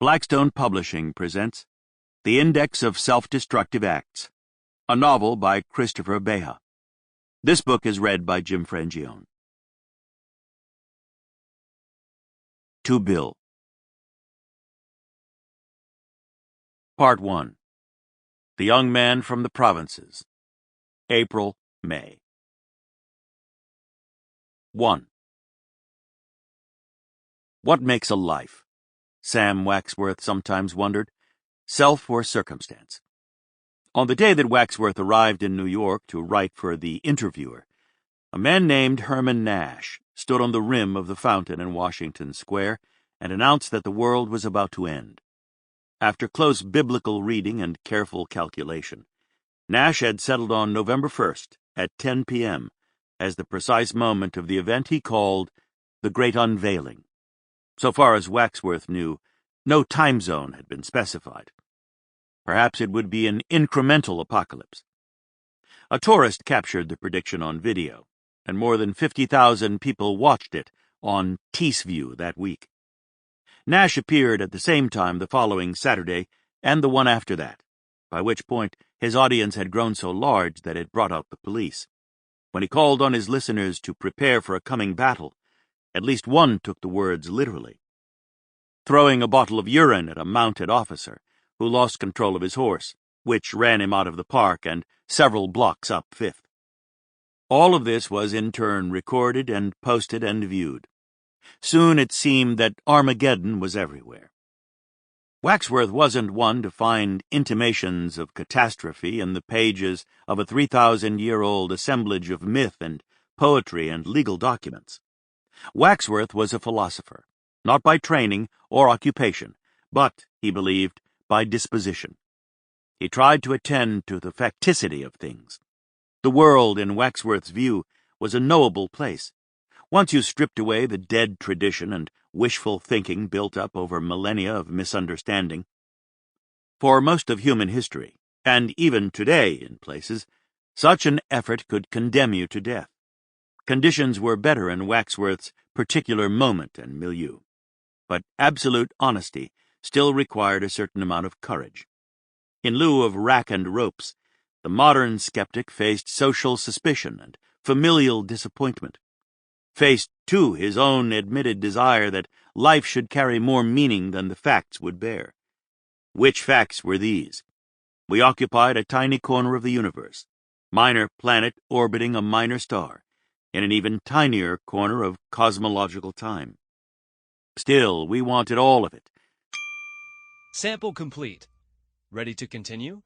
Blackstone Publishing presents The Index of Self-Destructive Acts, a novel by Christopher Beha. This book is read by Jim Frangione. To Bill. Part 1. The Young Man from the Provinces. April, May. 1. What makes a life? Sam Waxworth sometimes wondered, self or circumstance. On the day that Waxworth arrived in New York to write for The Interviewer, a man named Herman Nash stood on the rim of the fountain in Washington Square and announced that the world was about to end. After close biblical reading and careful calculation, Nash had settled on November 1st at 10 p.m. as the precise moment of the event he called the Great Unveiling. So far as Waxworth knew, no time zone had been specified. Perhaps it would be an incremental apocalypse. A tourist captured the prediction on video, and more than 50,000 people watched it on TeaseView that week. Nash appeared at the same time the following Saturday and the one after that, by which point his audience had grown so large that it brought out the police. When he called on his listeners to prepare for a coming battle, at least one took the words literally. Throwing a bottle of urine at a mounted officer who lost control of his horse, which ran him out of the park and several blocks up Fifth. All of this was in turn recorded and posted and viewed. Soon it seemed that Armageddon was everywhere. Waxworth wasn't one to find intimations of catastrophe in the pages of a 3,000-year-old assemblage of myth and poetry and legal documents. Waxworth was a philosopher, not by training or occupation, but, he believed, by disposition. He tried to attend to the facticity of things. The world, in Waxworth's view, was a knowable place. Once you stripped away the dead tradition and wishful thinking built up over millennia of misunderstanding. For most of human history, and even today in places, such an effort could condemn you to death. Conditions were better in Waxworth's particular moment and milieu, but absolute honesty still required a certain amount of courage. In lieu of rack and ropes, the modern skeptic faced social suspicion and familial disappointment. Faced, too, his own admitted desire that life should carry more meaning than the facts would bear. Which facts were these? We occupied a tiny corner of the universe, minor planet orbiting a minor star, in an even tinier corner of cosmological time. Still, we wanted all of it. Sample complete. Ready to continue?